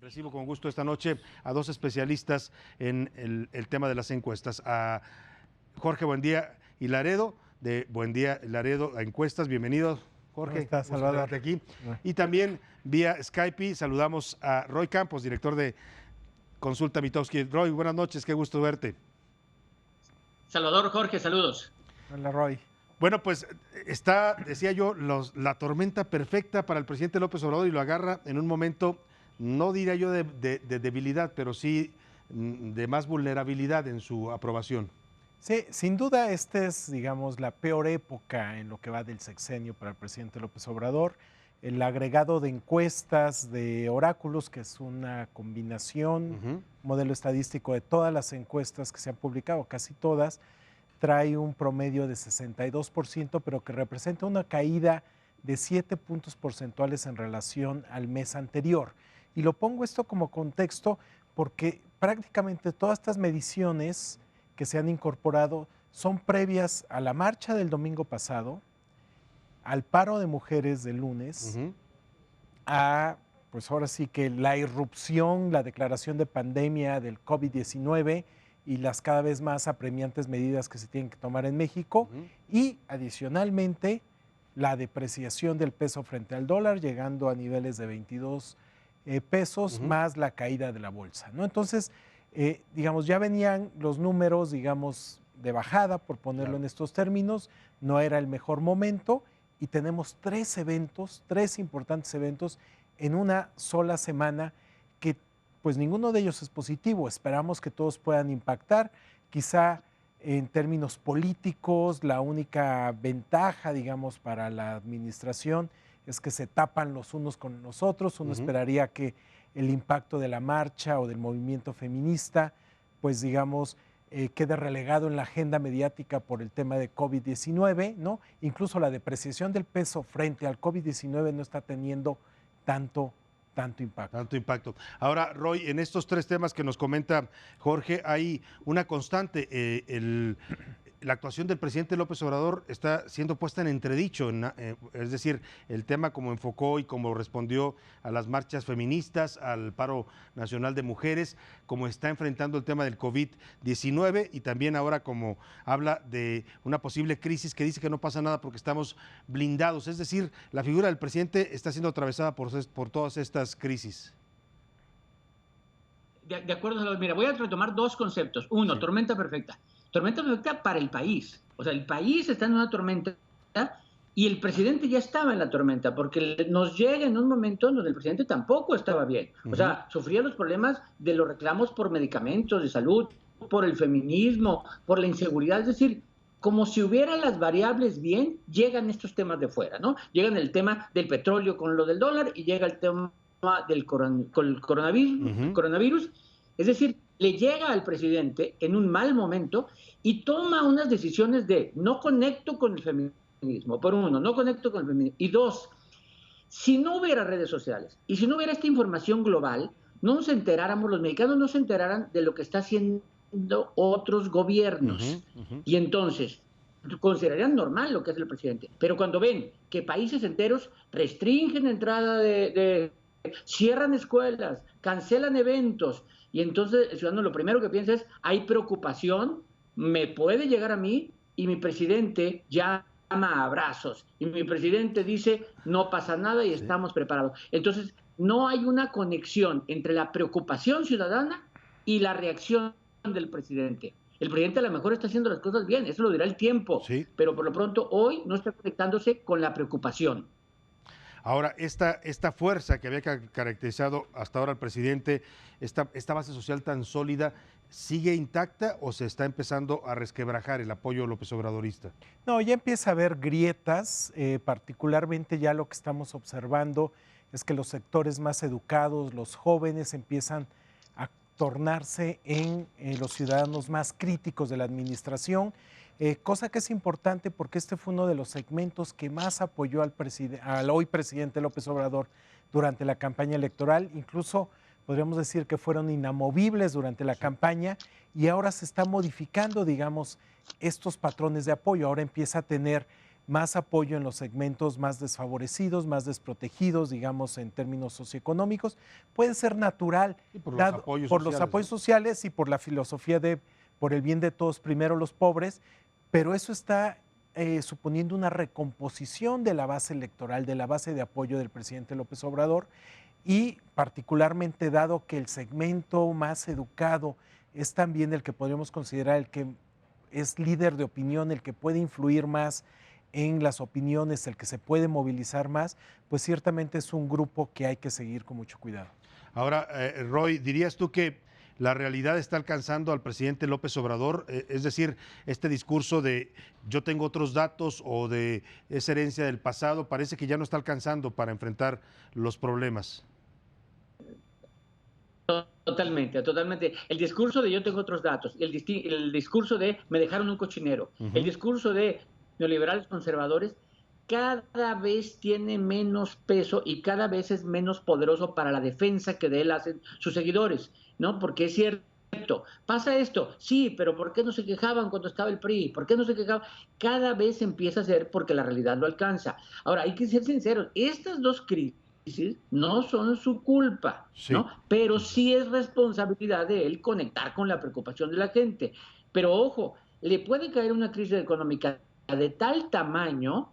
Recibo con gusto esta noche a dos especialistas en el tema de las encuestas, a Jorge Buendía y Laredo, de Buendía Laredo a Encuestas. Bienvenido, Jorge. ¿Cómo estás, gusto Salvador? tenerte aquí. Y también vía Skype saludamos a Roy Campos, director de Consulta Mitofsky. Roy, buenas noches, qué gusto verte. Salvador, Jorge, saludos. Hola, Roy. Bueno, pues está, decía yo, la tormenta perfecta para el presidente López Obrador y lo agarra en un momento, no diría yo de debilidad, pero sí de más vulnerabilidad en su aprobación. Sí, sin duda esta es, digamos, la peor época en lo que va del sexenio para el presidente López Obrador. El agregado de encuestas, de oráculos, que es una combinación, modelo estadístico de todas las encuestas que se han publicado, casi todas, trae un promedio de 62%, pero que representa una caída de 7 puntos porcentuales en relación al mes anterior. Y lo pongo esto como contexto porque prácticamente todas estas mediciones que se han incorporado son previas a la marcha del domingo pasado, al paro de mujeres del lunes, a, pues ahora sí que la irrupción, la declaración de pandemia del COVID-19 y las cada vez más apremiantes medidas que se tienen que tomar en México, y adicionalmente la depreciación del peso frente al dólar, llegando a niveles de 22 pesos, más la caída de la bolsa, ¿no? Entonces, digamos, ya venían los números, digamos, de bajada, por ponerlo en estos términos, no era el mejor momento, y tenemos tres importantes eventos en una sola semana que pues ninguno de ellos es positivo. Esperamos que todos puedan impactar. Quizá en términos políticos, la única ventaja, digamos, para la administración es que se tapan los unos con los otros. Uno esperaría que el impacto de la marcha o del movimiento feminista, pues digamos, quede relegado en la agenda mediática por el tema de COVID-19, ¿no? Incluso la depreciación del peso frente al COVID-19 no está teniendo tanto impacto. Ahora, Roy, en estos tres temas que nos comenta Jorge, hay una constante. La actuación del presidente López Obrador está siendo puesta en entredicho, es decir, el tema como enfocó y como respondió a las marchas feministas, al paro nacional de mujeres, como está enfrentando el tema del COVID-19 y también ahora como habla de una posible crisis que dice que no pasa nada porque estamos blindados. Es decir, la figura del presidente está siendo atravesada por todas estas crisis. De acuerdo, mira, voy a retomar dos conceptos. Uno, sí. Tormenta perfecta para el país. O sea, el país está en una tormenta y el presidente ya estaba en la tormenta, porque nos llega en un momento donde el presidente tampoco estaba bien. O sea, sufría los problemas de los reclamos por medicamentos de salud, por el feminismo, por la inseguridad. Es decir, como si hubiera las variables bien, llegan estos temas de fuera, ¿no? Llegan el tema del petróleo con lo del dólar y llega el tema del coronavirus. Es decir, le llega al presidente en un mal momento y toma unas decisiones de no conecto con el feminismo, por uno, no conecto con el feminismo, y dos, si no hubiera redes sociales y si no hubiera esta información global, no nos enteráramos, los mexicanos no se enteraran de lo que está haciendo otros gobiernos. Y entonces considerarían normal lo que hace el presidente, pero cuando ven que países enteros restringen la entrada cierran escuelas, cancelan eventos, y entonces el ciudadano lo primero que piensa es, hay preocupación, me puede llegar a mí, y mi presidente llama a abrazos, y mi presidente dice, no pasa nada y estamos preparados. Entonces, no hay una conexión entre la preocupación ciudadana y la reacción del presidente. El presidente a lo mejor está haciendo las cosas bien, eso lo dirá el tiempo, pero por lo pronto hoy no está conectándose con la preocupación. Ahora, esta fuerza que había caracterizado hasta ahora al presidente, esta base social tan sólida, ¿sigue intacta o se está empezando a resquebrajar el apoyo López Obradorista? No, ya empieza a haber grietas, particularmente ya lo que estamos observando es que los sectores más educados, los jóvenes, empiezan a tornarse en los ciudadanos más críticos de la administración, cosa que es importante porque este fue uno de los segmentos que más apoyó al hoy presidente López Obrador durante la campaña electoral. Incluso podríamos decir que fueron inamovibles durante la campaña y ahora se está modificando, digamos, estos patrones de apoyo. Ahora empieza a tener más apoyo en los segmentos más desfavorecidos, más desprotegidos, digamos, en términos socioeconómicos. Puede ser natural, Y por los dado apoyos por los sociales, apoyos ¿no? sociales y por la filosofía de por el bien de todos, primero los pobres, pero eso está suponiendo una recomposición de la base electoral, de la base de apoyo del presidente López Obrador, y particularmente dado que el segmento más educado es también el que podríamos considerar el que es líder de opinión, el que puede influir más en las opiniones, el que se puede movilizar más, pues ciertamente es un grupo que hay que seguir con mucho cuidado. Ahora, Roy, ¿dirías tú que la realidad está alcanzando al presidente López Obrador? Es decir, este discurso de yo tengo otros datos o de esa herencia del pasado, parece que ya no está alcanzando para enfrentar los problemas. Totalmente, totalmente. El discurso de yo tengo otros datos, el discurso de me dejaron un cochinero, el Ujú. discurso de neoliberales conservadores, cada vez tiene menos peso y cada vez es menos poderoso para la defensa que de él hacen sus seguidores, ¿no? Porque es cierto, pasa esto, sí, pero ¿por qué no se quejaban cuando estaba el PRI? ¿Por qué no se quejaban? Cada vez empieza a ser porque la realidad lo alcanza. Ahora, hay que ser sinceros, estas dos crisis no son su culpa, Sí, ¿no? Pero sí, sí. sí es responsabilidad de él conectar con la preocupación de la gente. Pero ojo, le puede caer una crisis económica de tal tamaño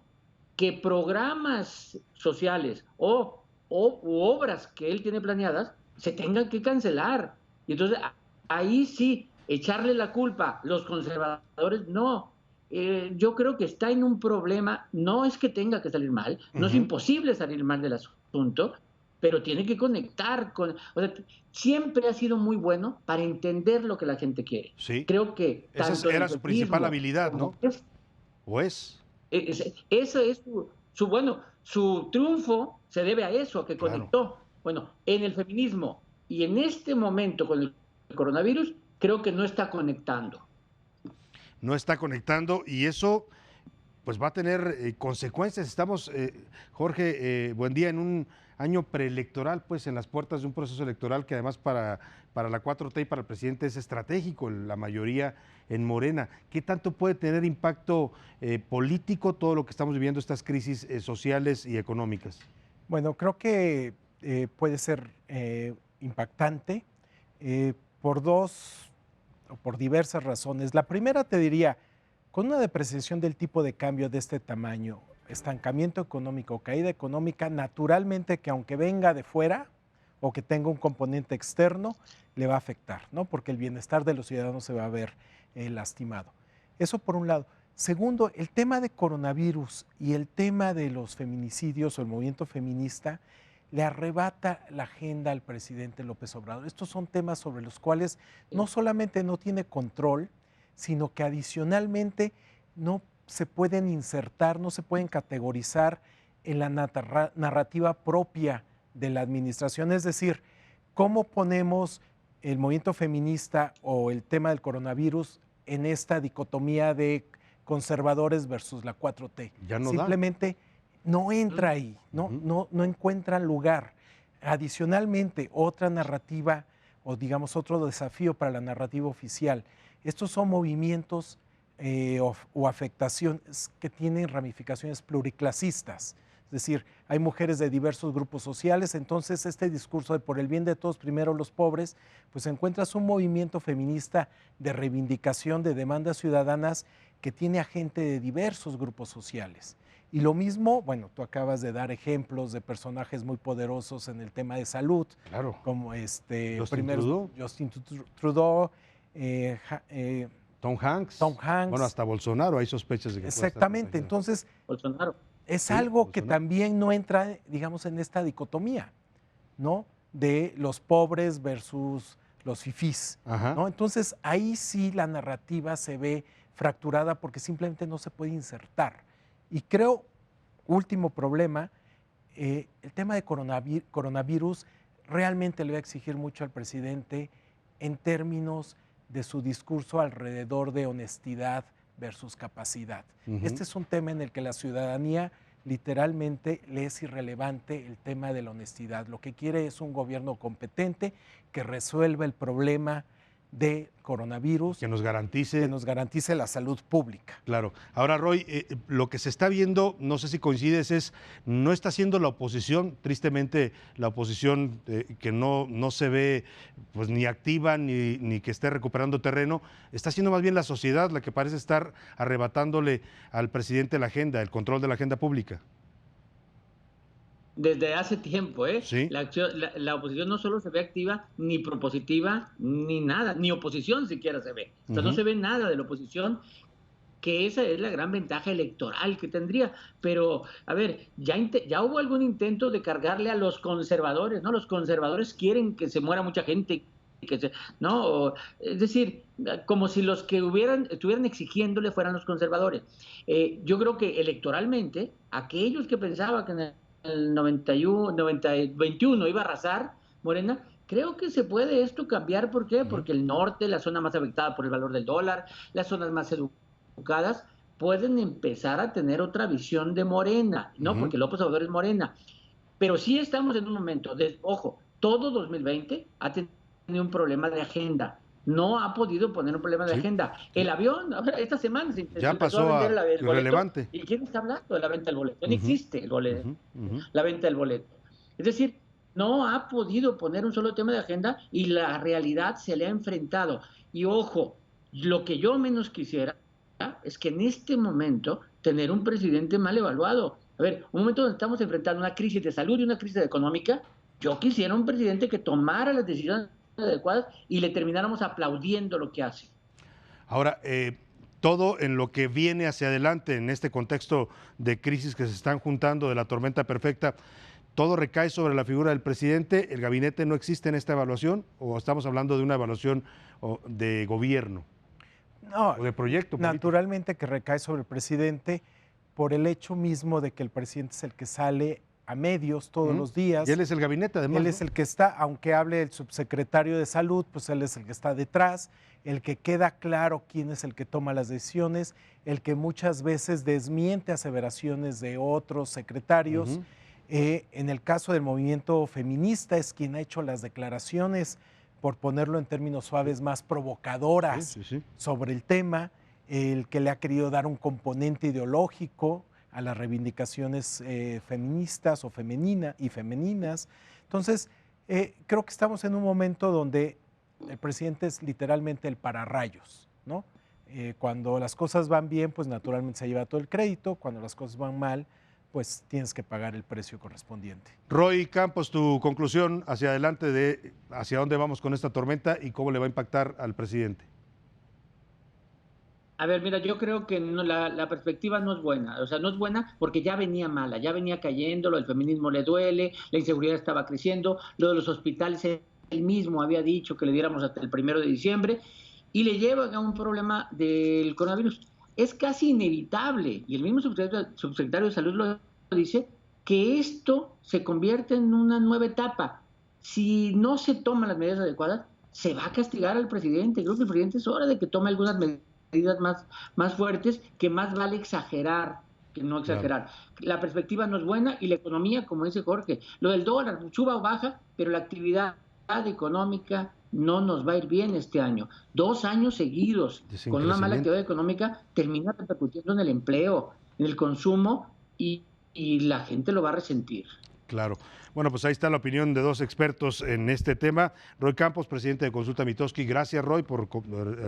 que programas sociales u obras que él tiene planeadas se tengan que cancelar. Y entonces ahí sí, echarle la culpa, los conservadores, no. Yo creo que está en un problema, no es que tenga que salir mal, no es Ujú. imposible salir mal del asunto, pero tiene que conectar con, o sea, siempre ha sido muy bueno para entender lo que la gente quiere. Sí, Creo que esa tanto en el era su principal feminismo habilidad, como ¿no? ¿O es? ese es bueno, su triunfo se debe a eso, a que Claro. conectó. Bueno, en el feminismo y en este momento con el coronavirus, creo que no está conectando. No está conectando y eso pues va a tener consecuencias. Estamos, Jorge, buen día, en un año preelectoral, pues en las puertas de un proceso electoral que además para la 4T y para el presidente es estratégico, la mayoría en Morena. ¿Qué tanto puede tener impacto político todo lo que estamos viviendo, estas crisis sociales y económicas? Bueno, creo que puede ser impactante eh, por dos o por diversas razones. La primera te diría, con una depreciación del tipo de cambio de este tamaño, estancamiento económico, caída económica, naturalmente que aunque venga de fuera o que tenga un componente externo, le va a afectar, ¿no? Porque el bienestar de los ciudadanos se va a ver lastimado. Eso por un lado. Segundo, el tema de coronavirus y el tema de los feminicidios o el movimiento feminista le arrebata la agenda al presidente López Obrador. Estos son temas sobre los cuales no solamente no tiene control, sino que adicionalmente no se pueden insertar, no se pueden categorizar en la narrativa propia de la administración. Es decir, ¿cómo ponemos el movimiento feminista o el tema del coronavirus en esta dicotomía de conservadores versus la 4T? Ya no da. Simplemente no entra ahí, Ujú. no encuentra lugar. Adicionalmente, otra narrativa o digamos otro desafío para la narrativa oficial. Estos son movimientos o afectaciones que tienen ramificaciones pluriclasistas. Es decir, hay mujeres de diversos grupos sociales, entonces este discurso de por el bien de todos, primero los pobres, pues encuentras un movimiento feminista de reivindicación de demandas ciudadanas que tiene a gente de diversos grupos sociales. Y lo mismo, bueno, tú acabas de dar ejemplos de personajes muy poderosos en el tema de salud, Claro. como Justin Trudeau, Justin Trudeau, Tom Hanks. Tom Bueno, Hanks. hasta Bolsonaro hay sospechas de que pueda estar Exactamente, contagiado. entonces Bolsonaro. es Sí, algo que Bolsonaro. también no entra, digamos, en esta dicotomía, ¿no? De los pobres versus los fifís, Ajá. ¿no? Entonces ahí sí la narrativa se ve fracturada porque simplemente no se puede insertar. Y creo, último problema, el tema de coronavirus realmente le va a exigir mucho al presidente en términos de su discurso alrededor de honestidad versus capacidad. Ujú. Este es un tema en el que la ciudadanía literalmente le es irrelevante el tema de la honestidad. Lo que quiere es un gobierno competente que resuelva el problema de coronavirus Que nos garantice la salud pública. Claro. Ahora, Roy, lo que se está viendo, no sé si coincides, no está siendo la oposición, tristemente la oposición que no se ve pues ni activa ni que esté recuperando terreno, está siendo más bien la sociedad la que parece estar arrebatándole al presidente la agenda, el control de la agenda pública. Desde hace tiempo, ¿eh? Sí. La oposición no solo se ve activa, ni propositiva, ni nada, ni oposición siquiera se ve. O sea, no se ve nada de la oposición, que esa es la gran ventaja electoral que tendría. Pero, a ver, ya hubo algún intento de cargarle a los conservadores, ¿no? Los conservadores quieren que se muera mucha gente, ¿no? Es decir, como si los que estuvieran exigiéndole fueran los conservadores. Yo creo que electoralmente, aquellos que pensaban que en el 21 iba a arrasar Morena, creo que se puede esto cambiar. ¿Por qué? Porque el norte, la zona más afectada por el valor del dólar, las zonas más educadas, pueden empezar a tener otra visión de Morena, ¿no? Porque López Obrador es Morena. Pero sí estamos en un momento, ojo, todo 2020 ha tenido un problema de agenda. No ha podido poner un problema de agenda. El avión, esta semana se ya pasó a irrelevante. ¿Y quién está hablando de la venta del boleto? No existe el boleto, la venta del boleto. Es decir, no ha podido poner un solo tema de agenda y la realidad se le ha enfrentado. Y ojo, lo que yo menos quisiera es que en este momento tener un presidente mal evaluado. A ver, un momento donde estamos enfrentando una crisis de salud y una crisis económica, yo quisiera un presidente que tomara las decisiones adecuadas y le termináramos aplaudiendo lo que hace. Ahora, todo en lo que viene hacia adelante en este contexto de crisis que se están juntando, de la tormenta perfecta, ¿todo recae sobre la figura del presidente? ¿El gabinete no existe en esta evaluación? ¿O estamos hablando de una evaluación de gobierno? No, ¿O de proyecto político? Naturalmente que recae sobre el presidente por el hecho mismo de que el presidente es el que sale a medios todos los días. Y él es el gabinete, además. Él es el que está, aunque hable el subsecretario de Salud, pues él es el que está detrás, el que queda claro quién es el que toma las decisiones, el que muchas veces desmiente aseveraciones de otros secretarios. En el caso del movimiento feminista es quien ha hecho las declaraciones, por ponerlo en términos suaves, más provocadoras sobre el tema, el que le ha querido dar un componente ideológico a las reivindicaciones feministas o femeninas. Entonces, creo que estamos en un momento donde el presidente es literalmente el pararrayos, ¿no? Cuando las cosas van bien, pues naturalmente se lleva todo el crédito. Cuando las cosas van mal, pues tienes que pagar el precio correspondiente. Roy Campos, tu conclusión hacia adelante de hacia dónde vamos con esta tormenta y cómo le va a impactar al presidente. A ver, mira, yo creo que la perspectiva no es buena. O sea, no es buena porque ya venía mala, ya venía cayendo, lo del feminismo le duele, la inseguridad estaba creciendo, lo de los hospitales, él mismo había dicho que le diéramos hasta el 1 de diciembre, y le lleva a un problema del coronavirus. Es casi inevitable, y el mismo subsecretario de Salud lo dice, que esto se convierte en una nueva etapa. Si no se toman las medidas adecuadas, se va a castigar al presidente. Creo que el presidente es hora de que tome algunas medidas más fuertes, que más vale exagerar que no exagerar. Claro. La perspectiva no es buena y la economía, como dice Jorge, lo del dólar suba o baja, pero la actividad económica no nos va a ir bien este año. 2 años seguidos con una mala actividad económica termina repercutiendo en el empleo, en el consumo y la gente lo va a resentir. Claro. Bueno, pues ahí está la opinión de 2 expertos en este tema. Roy Campos, presidente de Consulta Mitofsky. Gracias, Roy, por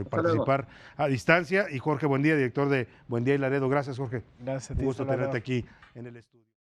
participar a distancia. Y Jorge Buendía, director de Buendía y Laredo. Gracias, Jorge. Gracias a ti. Un gusto tenerte aquí en el estudio.